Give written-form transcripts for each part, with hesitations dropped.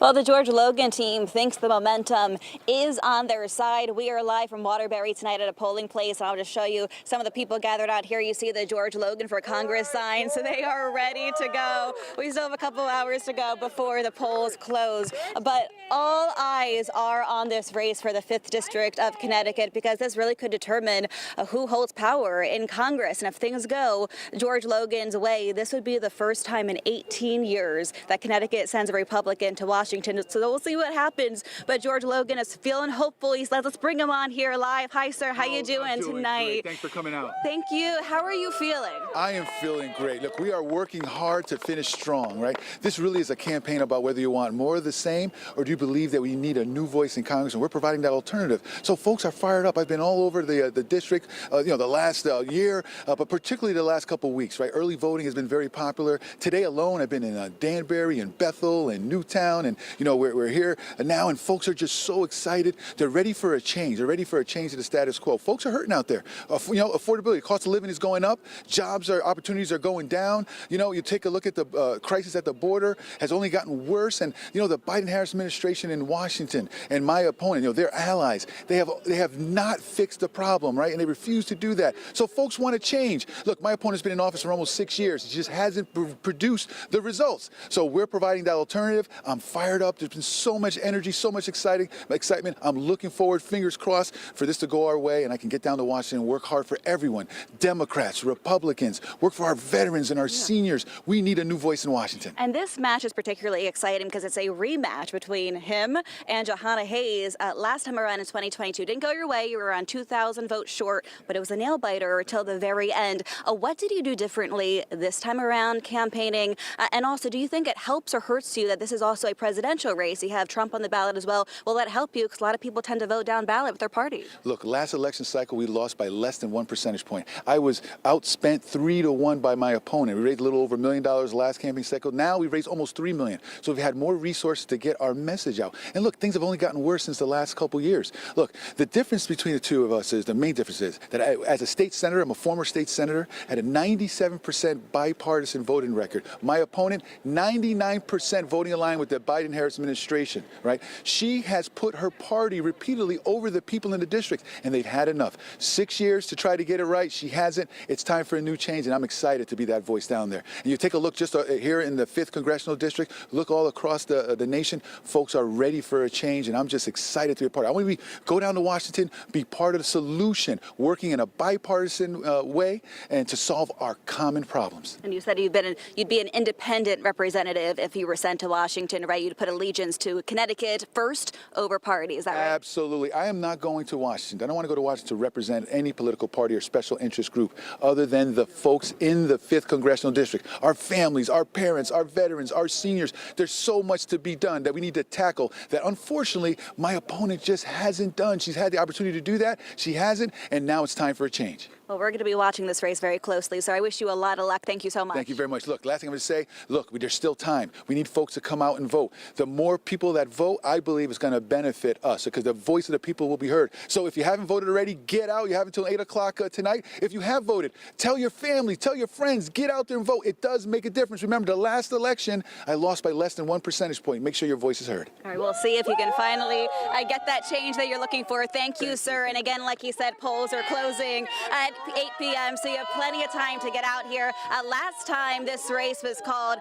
Well, the George Logan team thinks the momentum is on their side. We are live from Waterbury tonight at a polling place. I'll just show you some of the people gathered out here. You see the George Logan for Congress sign, so they are ready to go. We still have a couple hours to go before the polls close. But all eyes are on this race for the 5th District of Connecticut because this really could determine who holds power in Congress. And if things go George Logan's way, this would be the first time in 18 years that Connecticut sends a Republican to Washington. So we'll see what happens. But George Logan is feeling hopeful. He said, let's bring him on here live. Hi, sir. How you doing tonight? Great. Thanks for coming out. Thank you. How are you feeling? I am feeling great. Look, we are working hard to finish strong, right? This really is a campaign about whether you want more of the same or do you believe that we need a new voice in Congress, and we're providing that alternative. So folks are fired up. I've been all over the district, the last year, but particularly the last couple of weeks, right? Early voting has been very popular. Today alone, I've been in Danbury and Bethel and Newtown, and we're here now, and folks are just so excited. They're ready for a change. They're ready for a change to the status quo. Folks are hurting out there. Affordability, cost of living is going up. Opportunities are going down. You take a look at the crisis at the border has only gotten worse, and the Biden-Harris administration in Washington and my opponent, they're allies. They have not fixed the problem, right? And they refuse to do that. So folks want to change. Look, my opponent's been in office for almost 6 years. He just hasn't produced the results. So we're providing that alternative. I'm fired up. There's been so much energy, so much excitement. I'm looking forward, fingers crossed, for this to go our way, and I can get down to Washington and work hard for everyone. Democrats, Republicans, work for our veterans and our seniors. We need a new voice in Washington. And this match is particularly exciting because it's a rematch between him and Johanna Hayes. Last time around in 2022, didn't go your way. You were around 2,000 votes short, but it was a nail biter till the very end. What did you do differently this time around campaigning? And also, do you think it helps or hurts you that this is also a presidential race? You have Trump on the ballot as well. Will that help you? Because a lot of people tend to vote down ballot with their party. Look, last election cycle, we lost by less than 1 percentage point. I was outspent 3-1 by my opponent. We raised a little over $1 million last campaign cycle. Now we've raised almost $3 million. So we've had more resources to get our message out. And look, things have only gotten worse since the last couple years. Look, the difference between the two of us is, the main difference is that as a state senator, I'm a former state senator, had a 97% bipartisan voting record. My opponent, 99% voting in line with the Biden-Harris administration, right? She has put her party repeatedly over the people in the district, and they've had enough. 6 years to try to get it right. She hasn't. It's time for a new change, and I'm excited to be that voice down there. And you take a look just here in the 5th Congressional District, look all across the nation, folks are ready for a change, and I'm just excited to be a part of it. I want to go down to Washington, be part of the solution, working in a bipartisan way, and to solve our common problems. And you said you'd be an independent representative if you were sent to Washington, right? You'd put allegiance to Connecticut first over party. Is that right? Absolutely. I am not going to Washington. I don't want to go to Washington to represent any political party or special interest group other than the folks in the 5th Congressional District, our families, our parents, our veterans, our seniors. There's so much to be done that we need to tackle that, unfortunately, my opponent just hasn't done. She's had the opportunity to do that. She hasn't, and now it's time for a change. Well, we're going to be watching this race very closely, so I wish you a lot of luck. Thank you so much. Thank you very much. Look, last thing I'm going to say, look, there's still time. We need folks to come out and vote. The more people that vote, I believe, is going to benefit us because the voice of the people will be heard. So if you haven't voted already, get out. You have until 8 o'clock tonight. If you have voted, tell your family, tell your friends, get out there and vote. It does make a difference. Remember, the last election, I lost by less than 1 percentage point. Make sure your voice is heard. All right, we'll see if you can finally get that change that you're looking for. Thank you, sir. And again, like he said, polls are closing at 8 p.m., so you have plenty of time to get out here. Last time this race was called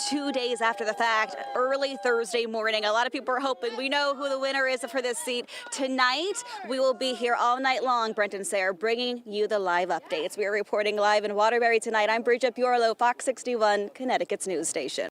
2 days after the fact, early Thursday morning. A lot of people are hoping we know who the winner is for this seat. Tonight, we will be here all night long, Brent and Sarah, bringing you the live updates. We are reporting live in Waterbury tonight. I'm Bridget Bureau, Fox 61, Connecticut's news station.